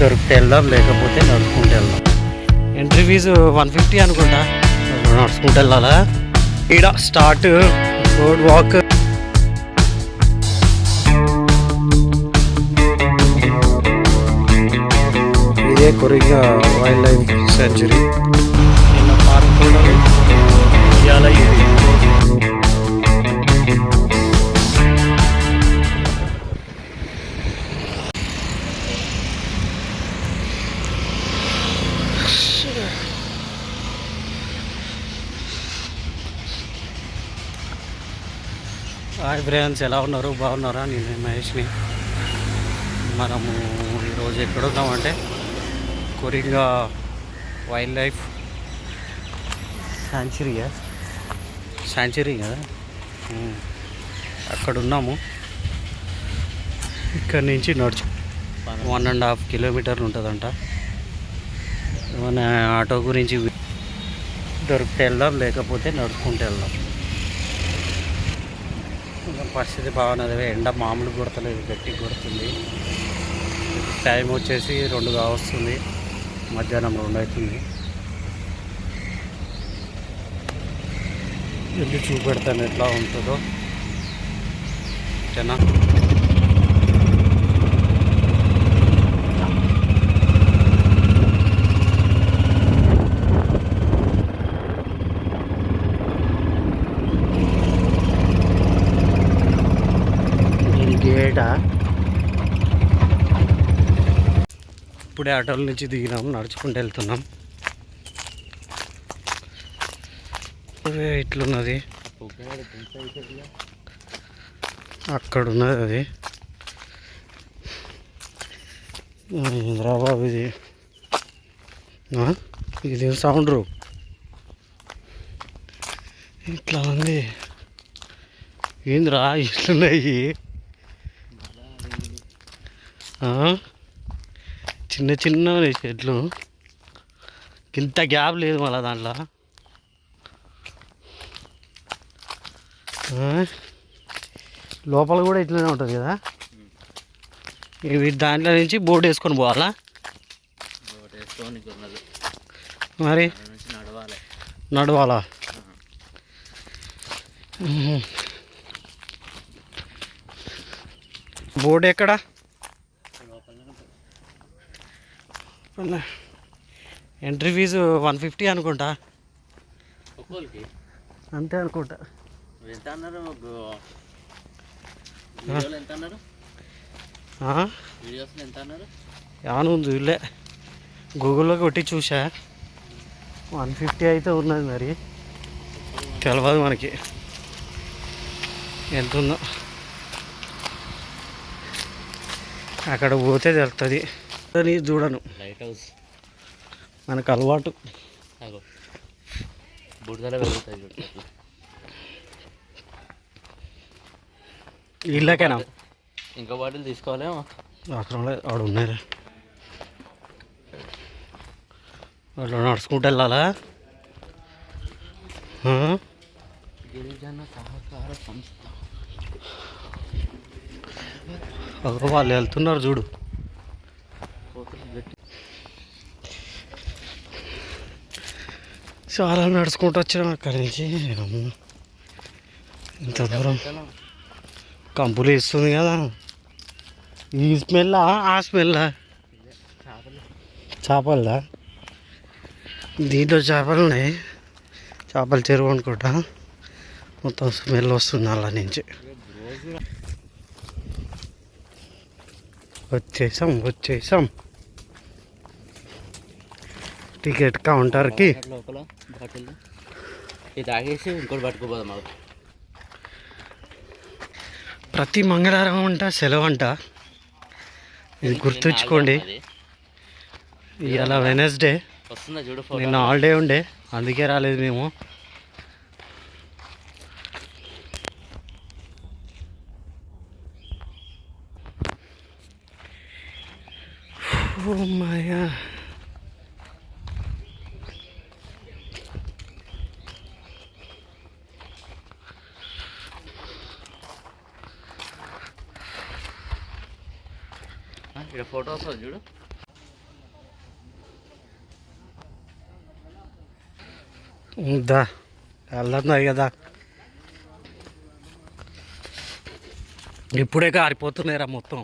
దొరికితే వెళ్దాం, లేకపోతే నడుచుకుంటూ వెళ్దాం. ఎంట్రీ ఫీజు 150 అనుకుంటా. నడుచుకుంటూ వెళ్ళాలా? ఈడ స్టార్ట్ రోడ్ వాక్. ఇదే కొరిగా వైల్డ్ లైఫ్ సెంచురీ. నిన్న పార్క్ కూడా ఇవాళ ఇది. హాయ్ ఫ్రెండ్స్, ఎలా ఉన్నారు? బాగున్నారా? నేను మహేష్ని. మనము ఈరోజు ఎక్కడున్నామంటే కొరింగా వైల్డ్ లైఫ్ శాంచురీ కదా, అక్కడ ఉన్నాము. ఇక్కడ నుంచి నడుచు 1.5 కిలోమీటర్లు ఉంటుందంట. మన ఆటో గురించి దొరికితే వెళ్దాం, లేకపోతే నడుచుకుంటూ వెళ్దాం. పరిస్థితి బాగున్నది. ఎండ మామూలు కొడతలేదు, గట్టిగా కొడుతుంది. టైం వచ్చేసి 2 కావస్తుంది, మధ్యాహ్నం 2 అవుతుంది. వెళ్ళి చూపెడతాను ఎట్లా ఉంటుందో. ఓకేనా? గేటా ఇప్పుడే ఆటోల నుంచి దిగినాం, నడుచుకుంటూ వెళ్తున్నాం. ఇట్లున్నది, అక్కడ ఉన్నది అది హైదరాబాద్. ఇది సౌండ్ రూమ్ ఇట్లా ఉంది. ఏంద్రా ఇట్లున్నాయి? చిన్న చిన్న చెట్లు, ఇంత గ్యాప్ లేదు మళ్ళీ దాంట్లో. లోపల కూడా ఇట్లనే ఉంటుంది కదా. ఇవి దాంట్లో నుంచి బోట్ వేసుకొని పోవాలా మరి? నడవాలా? బోట్ ఎక్కడా? ఎంట్రీ ఫీజు 150 అనుకుంటా, అంతే అనుకుంటా. ఏమన్నా చూడలే, గూగుల్లో కొట్టి చూసా. 150 అయితే ఉన్నది, మరి తెలియదు మనకి ఎంత ఉందో. అక్కడ పోతే తెలుస్తుంది. చూడను, లైట్ హౌస్ మనకు అలవాటు. ఇళ్ళకేనా? ఇంకా బాటిల్ తీసుకోవాలి. అక్కడ ఆడ ఉన్నాయి, అట్లా నడుచుకుంటూ వెళ్ళాలా? గిరిజన సహకార సంస్థ వాళ్ళు వెళ్తున్నారు చూడు. చాలా నడుచుకుంటూ వచ్చినాం అక్కడి నుంచి. ఇంత దూరం కంపులు ఇస్తుంది కదా. ఈ స్మెల్ ఆ స్మెల్ చేపలదా? దీంట్లో చేపలు ఉన్నాయి, చేపల చెరువు అనుకుంటా. మొత్తం స్మెల్ వస్తుంది అలా నుంచి. వచ్చేసాం టికెట్ కౌంటర్కి. లోపల బాటిల్ ఇది తాగేసి ఇంకోటి పట్టుకోపోదాం. మాకు ప్రతి మంగళవారం అంట సెలవు అంట, ఇది గుర్తుంచుకోండి. ఇవాళ వెనస్డే, వస్తుందా చూడు. నిన్న హాలిడే ఉండే, అందుకే రాలేదు మేము. మాయా ఇక్కడ ఫోటో వస్తుంది చూడు. దా వెళ్తున్నాయి కదా, ఇప్పుడే కారిపోతున్నాయిరా మొత్తం.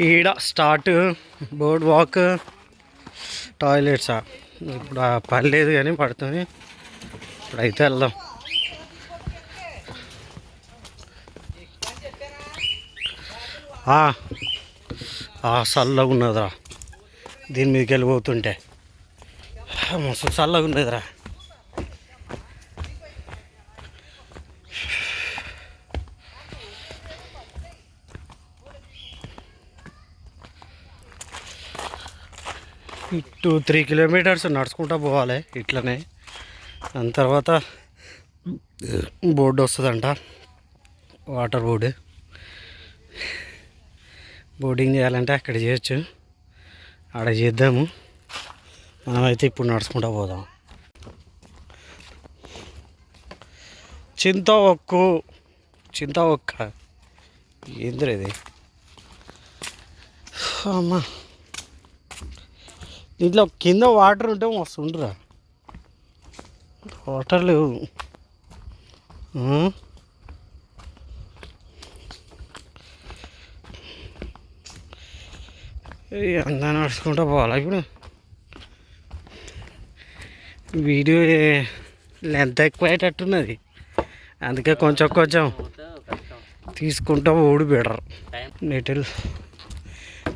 ఈడ స్టార్ట్ బోర్డ్ వాక్ టాయిలెట్సా, ఇప్పుడు పర్లేదు కానీ పడుతుంది. ఇప్పుడైతే వెళ్దాం. చల్లగా ఉన్నదిరా, దీని మీదకి వెళ్ళిపోతుంటే మస్తు చల్లగా ఉన్నదిరా. ఇటు 3 కిలోమీటర్స్ నడుచుకుంటూ పోవాలి ఇట్లనే. దాని తర్వాత బోర్డు వస్తుందంట, వాటర్ బోర్డు. బోర్డింగ్ చేయాలంటే అక్కడ చేయొచ్చు, ఆడ చేద్దాము. మనమైతే ఇప్పుడు నడుచుకుంటూ పోదాం. చింత ఒక్క ఏంద్రా ఇది అమ్మా. దీంట్లో కింద వాటర్ ఉంటే మస్తు ఉండరా, వాటర్ లేవు. అందా నడుచుకుంటూ పోవాలి. ఇప్పుడు వీడియో లెంత్ ఎక్కువ అయ్యేటట్టున్నది, అందుకే కొంచెం తీసుకుంటా ఓడి బెటర్. నెటిల్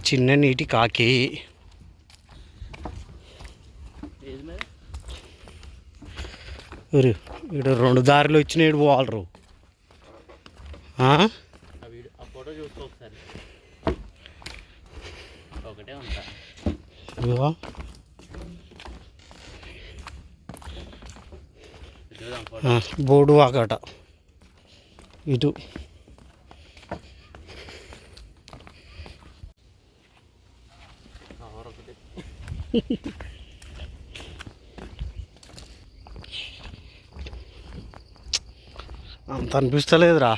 చిన్న నీటి కాకి. ఇక్కడ 2 దారులు వచ్చినాయి, పోవాలరు. ఫోటో చూసుకో ఒకసారి, ఒకటే ఉంటా. బోర్డు వాకట ఇటు. అంత అనిపిస్తలేదురా,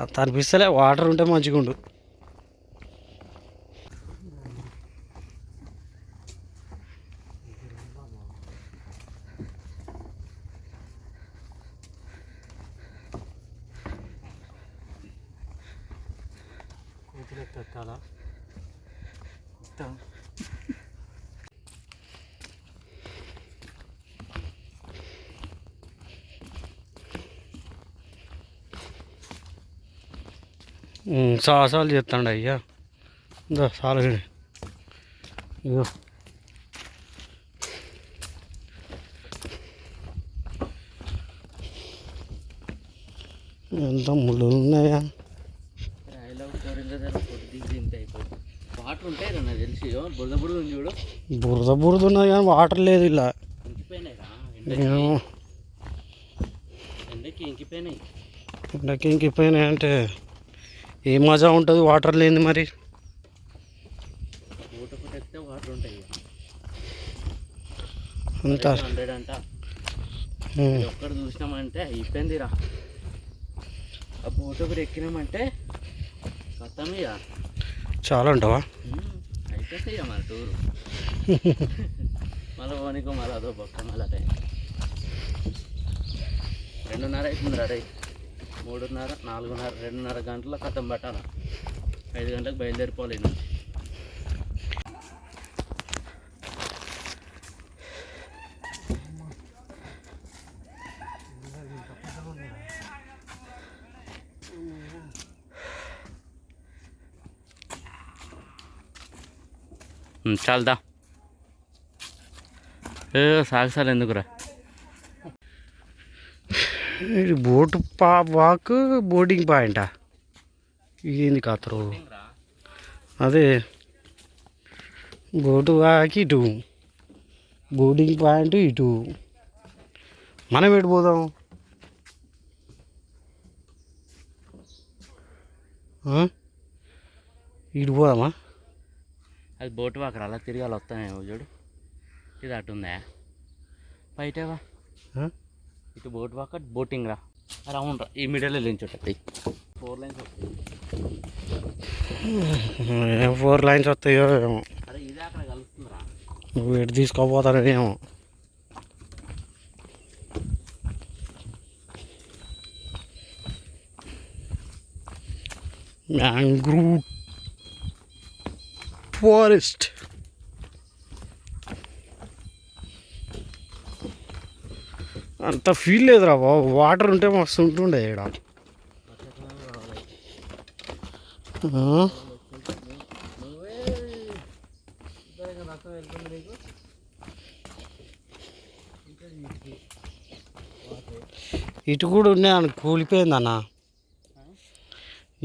అంత అనిపిస్తలే. వాటర్ ఉంటే మంచిగా ఉండు. పెట్టాలా సాహసాలు చేస్తాండి అయ్యా. చాలా ఇగో ఎంత ముళ్ళు ఉన్నాయా. వాటర్ ఉంటాయి నాకు తెలిసి, బురద బురద ఉంది చూడు. బురద ఉన్నది కానీ వాటర్ లేదు ఇలా. ఎండకి ఇంకిపోయినాయి అంటే ఏ మజా ఉంటుంది వాటర్ లేని. మరి వాటర్ ఉంటాయి అంతా 100 అంట. ఒక్కడ చూసినామంటే అయిపోయిందిరా. ఆ బోట్ ఒకటి ఎక్కినామంటే మొత్తం ఇక చాలా అంటావా? అయిపోతే ఇక మన టూరు. మళ్ళీ పోనీకో మళ్ళీ అదో పక్క మళ్ళీ టైం 2:30 అవుతుందిరా. రే 3:30 4:30 2:30 గంటల కథం పట్టాల. 5 గంటలకు బయలుదేరిపోవాలి నుంచి. చాలదా సాగసాలు ఎందుకురా. ఇది బోటు వాక్ బోర్డింగ్ పాయింటా? ఇదేంది కాతరు? అదే బోటు వాక్ ఇటు, బోర్డింగ్ పాయింట్ ఇటు. మనం ఎటు పోదాం? ఇటు పోదామా? అది బోట్ వాకర్, అలా తిరగాలి వస్తానేమో చూడు. ఇది అటు ఉందా బయటవా? ఇటు బోట్ వాకర్ బోటింగ్ రా. రౌండ్ రా, ఈ మిడిల్లో నుంచి ఉంటుంది. 4 లైన్స్ వస్తాయి. 4 లైన్స్ వస్తాయో ఏమో. అరే నువ్వు ఎటు తీసుకోపోతానేమో. Mangrove forest. అంత ఫీల్ లేదురా బాబు, వాటర్ ఉంటే మస్తు ఉంటుండే ఇక్కడ. ఇటు కూడా ఉండే అని కూలిపోయింది అన్న.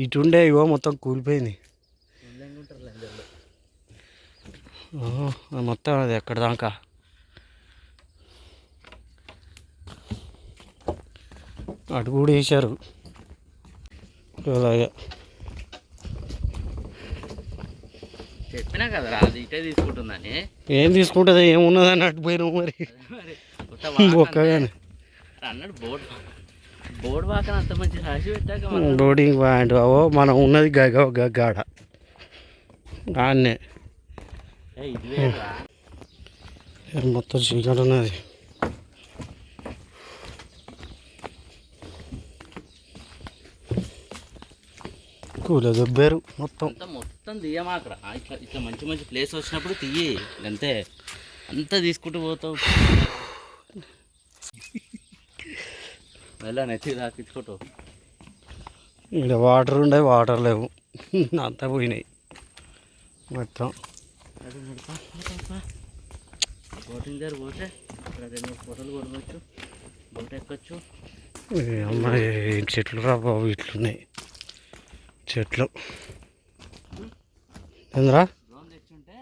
ఇటు ఉండే ఇవో మొత్తం కూలిపోయింది మొత్తం. అది ఎక్కడ దాకా అటు కూడా వేసారు అలాగే. చెప్పినా కదరా అది ఇటే తీసుకుంటుందని. ఏం తీసుకుంటుంది, ఏమున్నదని అటు పోయినావు మరి ఒక్కగానే అన్నాడు. బోర్డు వాకన అంత మంచి రాసి పెట్టాక బోర్డింగ్ పాయింట్ అవో మనం ఉన్నది గగాడ దాన్నే. మొత్తం చీకటి ఉన్నది. కూల దొబ్బారు మొత్తం. మొత్తం తీయమాకరా. ఇట్లా ఇట్లా మంచి మంచి ప్లేస్ వచ్చినప్పుడు తీయి, అంతే. అంతా తీసుకుంటూ పోతావు మళ్ళీ నెత్తి తాకించుకుంటావు. ఇక్కడ వాటర్ ఉండే, వాటర్ లేవు, అంతా పోయినాయి మొత్తం. బోటింగ్ దగ్గర పోతే ఇక్కడ 2 ఫోటోలు కొడవచ్చు, బోట్ ఎక్కొచ్చు. అమ్మాయి చెట్లు రా బాబు, ఇట్లున్నాయి చెట్లు. ఏంద్రా డ్రోన్ తెచ్చుంటే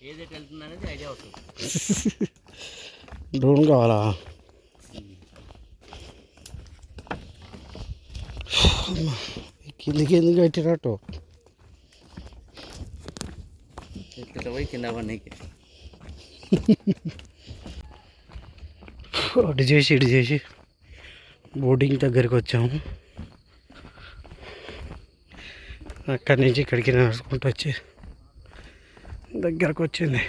ఏది వెళ్తుంది అనేది ఐడియా అవుతుంది. డ్రోన్ కావాలా? కిందికి ఎందుకు కట్టినట్టు? ఇక్కడ పోయి కింద పడికి అటు చేసి ఇటు చేసి బోటింగ్ దగ్గరికి వచ్చాము. అక్కడి నుంచి ఇక్కడికి నడుచుకుంటూ వచ్చి దగ్గరకు వచ్చింది.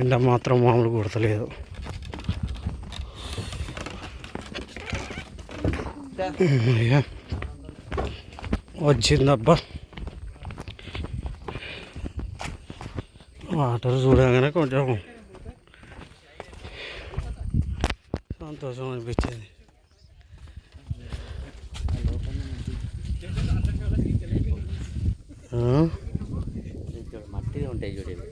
ఎండ మాత్రం మామూలు కొడతలేదు. వచ్చిందబ్బా వాటర్ చూడగానే కొంచెం సంతోషం అనిపించింది. మట్టిగా ఉంటాయి చూడండి.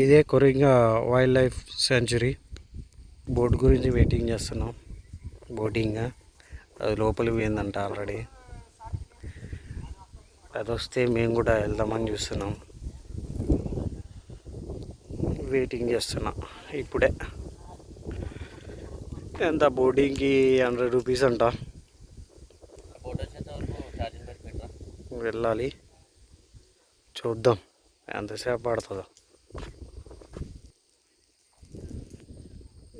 ఇదే Coringa wild life century. Boat గురించి వెయిటింగ్ చేస్తున్నాం. బోటింగ్ అది లోపలికి పోయిందంట ఆల్రెడీ. అది వస్తే మేము కూడా వెళ్దామని చూస్తున్నాం. వెయిటింగ్ చేస్తున్నా. ఇప్పుడే ఎంత బోటింగ్కి 100 రూపీస్ అంట. వెళ్ళాలి, చూద్దాం ఎంతసేపు పడుతుందో.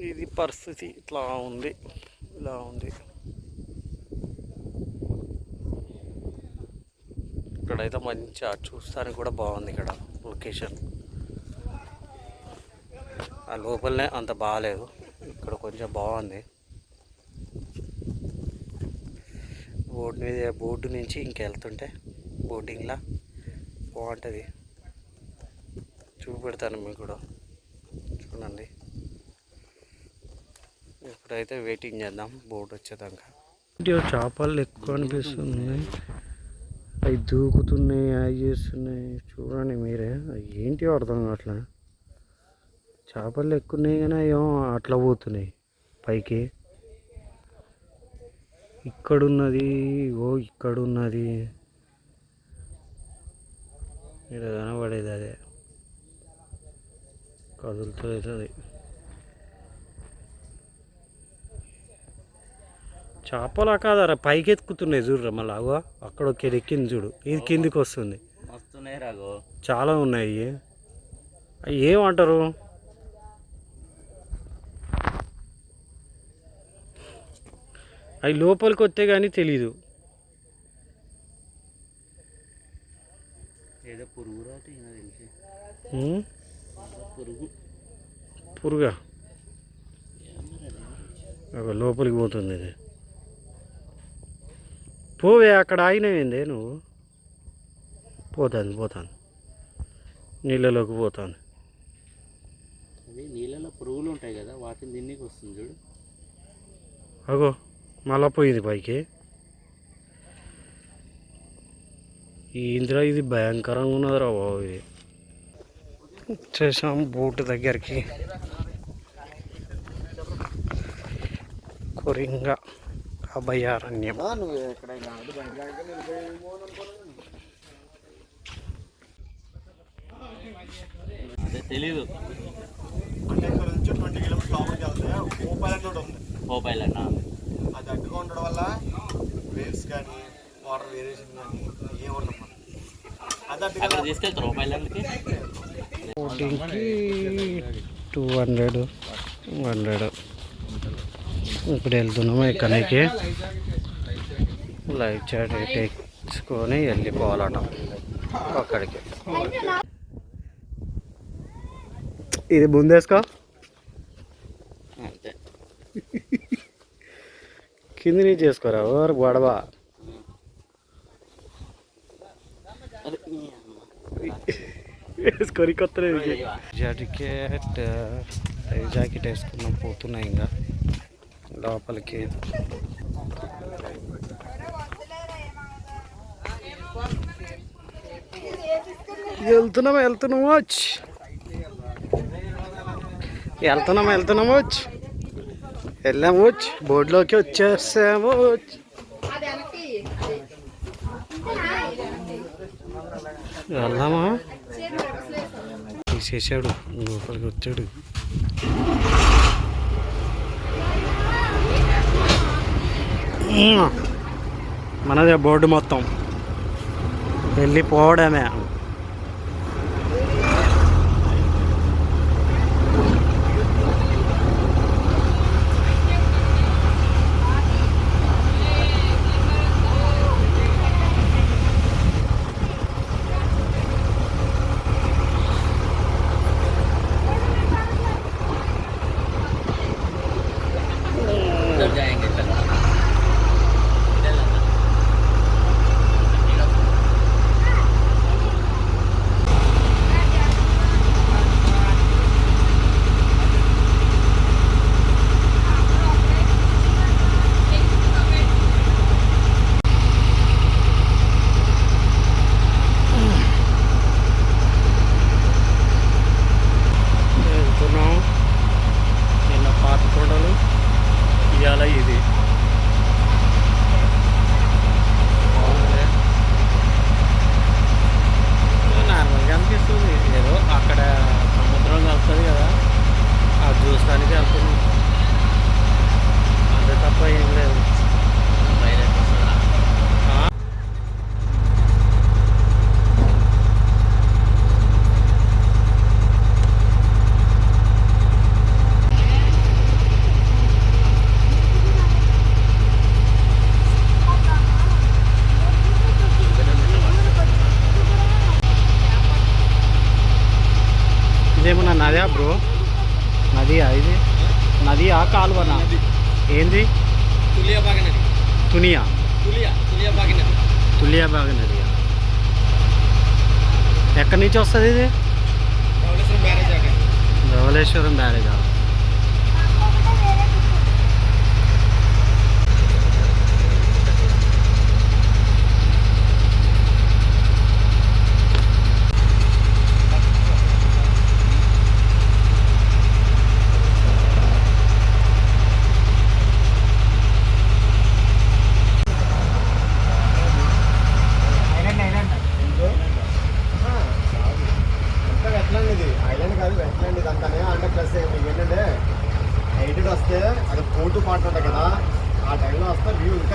ఇది పరిస్థితి ఇట్లా ఉంది, ఇలా ఉంది. ఇక్కడైతే మంచిగా చూస్తానికి కూడా బాగుంది. ఇక్కడ లొకేషన్ ఆ లోపలనే అంత బాగాలేదు, ఇక్కడ కొంచెం బాగుంది. బోర్డు నుంచి ఇంకెళ్తుంటే బోటింగ్లా బాగుంటుంది. చూపెడతాను మీకు కూడా, చూడండి. ఇప్పుడైతే వెయిటింగ్ చేద్దాం బోట్ వచ్చేదాకా. చేపలు ఎక్కువ అనిపిస్తుంది, అవి దూకుతున్నాయి, అవి చేస్తున్నాయి. చూడండి మీరే, అవి ఏంటి అర్థం అట్లా. చేపలు ఎక్కువ ఉన్నాయి కానీ అవి అట్లా పోతున్నాయి పైకి. ఇక్కడున్నది, ఓ ఇక్కడున్నది, ఇక్కడ కనబడేది అదే కదులుతుంది. అది చేపలా కాదరా, పైకి ఎత్తుకుతున్నాయి చూడరా. మళ్ళీ అగో అక్కడ ఒక ఎక్కింది చూడు, ఇది కిందికి వస్తుంది. చాలా ఉన్నాయి. అవి ఏమంటారు? అవి లోపలికి వస్తే కానీ తెలీదు. ఏదో పురుగా లోపలికి పోతుంది. ఇది పోవే, అక్కడ ఆగినవేందే నువ్వు. పోతాను నీళ్ళలోకి పోతాను. అదే నీళ్ళలో పురుగులు ఉంటాయి కదా, వాటిని తిన్నీకి వస్తుంది చూడు. అగో మళ్ళా పోయింది పైకి. ఈ ఇంద్ర ఇది భయంకరంగా ఉన్నదిరా బాబు. ఇది వచ్చేసాం బోటు దగ్గరికి. కొరింగ అభయారణ్యం. అదే తెలీదు. అంటే ఇక్కడ నుంచి 20 కిలోమీటర్స్ లోపలికి వెళ్తే ఓపైలాండ్ ఉంది. ఓపైలాండ్ అది అడ్డుగా ఉండడం వల్ల వేవ్స్ కానీ వాటర్ వేరియేషన్ కానీ ఏముండమ్మా. అది అడ్డుగా తీసుకెళ్తారు ఓపైలాండ్కి. బోటింగ్కి 200. ఇప్పుడు వెళ్తున్నాము ఎక్కడికి. లైఫ్ జాకెట్ తెచ్చుకొని వెళ్ళిపోవాలట అక్కడికి. ఇది ముందేసుకో, అంతే. కింది నుంచి చేసుకోరా ఓరు గొడవ. వేసుకొని కొత్త జాకెట్ వేసుకున్నాం. పోతున్నాయి ఇంకా లోపలికి. వెళ్తున్నాము వెళ్ళాము. బోర్డులోకి వచ్చేసాము. వెళ్దామా? తీసేసాడు, లోపలికి వచ్చాడు. మనదే బోర్డు మొత్తం. వెళ్ళిపోవడమే. ఇది నార్మల్గా అనిపిస్తుంది. ఏదో అక్కడ సముద్రం కలుస్తుంది కదా, అది చూస్తానికి వెళ్తున్నాం. అంతే తప్ప ఏం లేదు. ఇదేమన్నా నదా బ్రో? నదియా ఇది? నదియా కాలువనా? ఏంది? తులియాబాగ్ నదియా? ఎక్కడి నుంచి వస్తుంది ఇది? ధవళేశ్వరం బ్యారేజా?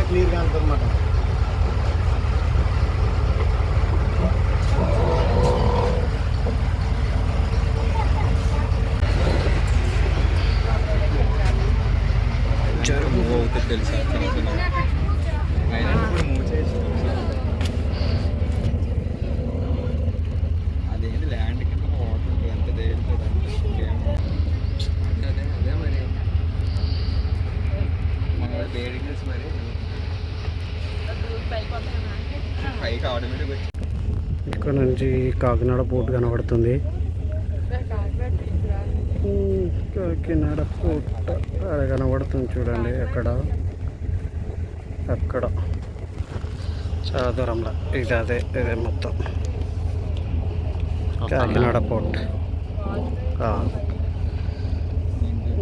క్లియర్గా ఉంటుంది అన్నమాట. తెలుసా అదేంటి ల్యాండ్ కింద వాటర్ ఎంత తేలుతుంది అదే అదే మరి మన వేడి కలిసి మరి పైకి ఆటోమేటిక్ వచ్చి ఇక్కడ నుంచి కాకినాడ పోర్ట్ కనబడుతుంది. కాకినాడ పోర్ట్ అది కనబడుతుంది చూడండి. అక్కడ చాలా దూరంలో ఇది ఇదే మొత్తం కాకినాడ పోర్ట్.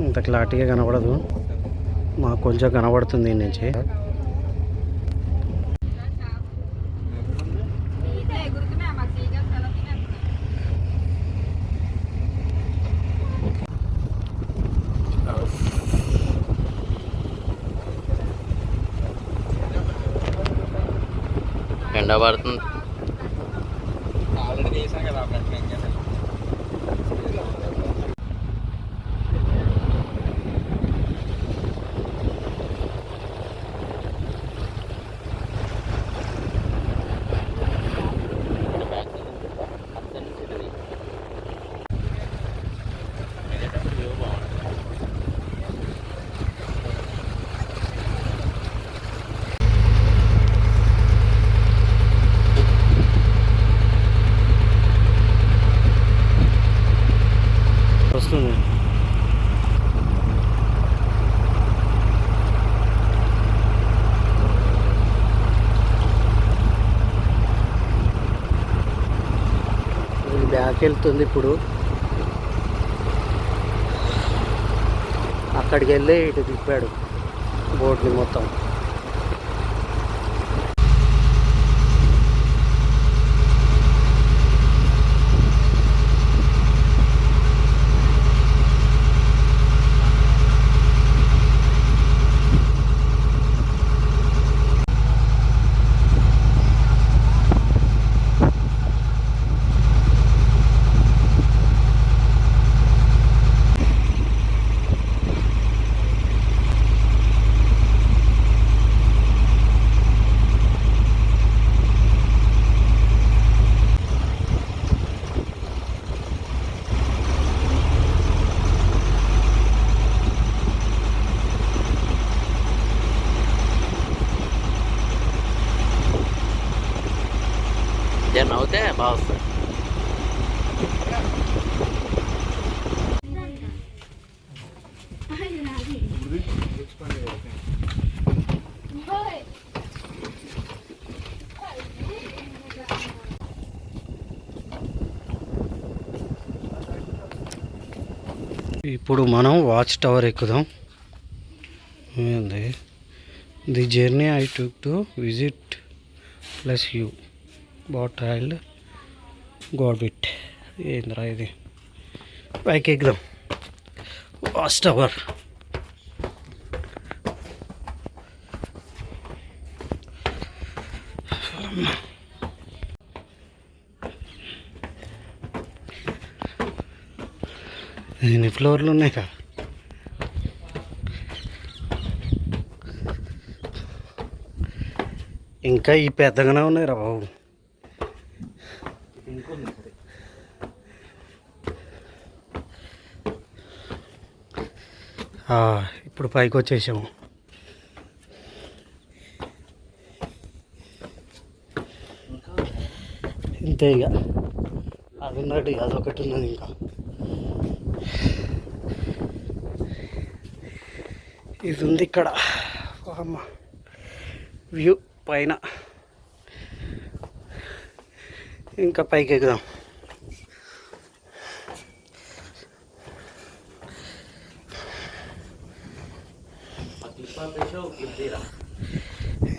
ఇంత క్లారిటీగా కనబడదు, మాకు కొంచెం కనబడుతుంది దీని నుంచి. ఎండ పడుతుంది. ఆల్రెడీ చేశాను కదా అప్పుడు ఏం చేశాను. వస్తుంది. బ్యాక్ వెళ్తుంది ఇప్పుడు. అక్కడికి వెళ్ళి ఇటు తిప్పాడు బోట్ని మొత్తం. జన్ అవుతే బాగా వస్తుంది. ఇప్పుడు మనం వాచ్ టవర్ ఎక్కుదాం. ఏంది the journey I took to visit plus you but I'll got it. ఏంద్రా ఇది, పైకి ఎక్కుదాం. వాచ్ టవర్ ఎన్ని ఫ్లోర్లు ఉన్నాయి కదా. ఇంకా ఈ పెద్దగానే ఉన్నాయి రా బాబు. ఇప్పుడు పైకి వచ్చేసాము. ఇంతే ఇక అది ఉన్నట్టు అదొకటి ఉన్నది. ఇంకా ఇది ఉంది ఇక్కడ వ్యూ పైన. ఇంకా పైకి ఎక్కుదాం.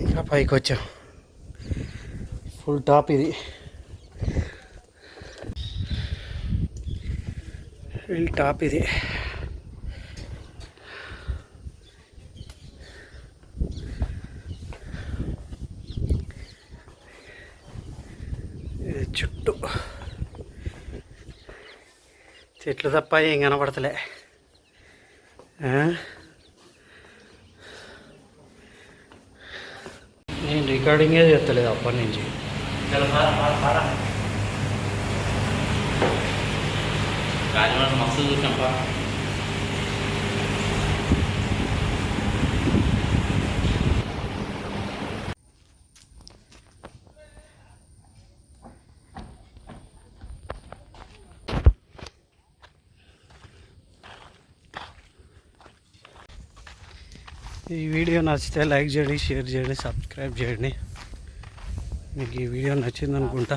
ఇంకా పైకి వచ్చాం. ఫుల్ టాప్ ఇది. ఫుల్ టాప్ ఇది. చెట్లు తప్ప ఏం కనపడతలే. నేను రికార్డింగే చేస్తలేదు అప్పటి నుంచి. రాజమండ్రి మస్తు చూసాంపా. ఈ వీడియో నచ్చితే లైక్ చేయండి, షేర్ చేయండి, సబ్స్క్రైబ్ చేయండి. మీకు ఈ వీడియో నచ్చింది అనుకుంటా.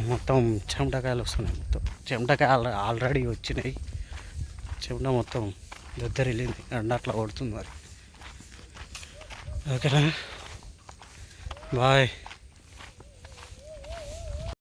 మొత్తం చెమటకాయలు వస్తున్నాయి. మొత్తం చెమటకాయలు ఆల్రెడీ వచ్చినాయి. చెమట మొత్తం దద్దరిల్లింది. ఎండ అట్లా కొడుతుంది మరి. ఓకేనా, బాయ్.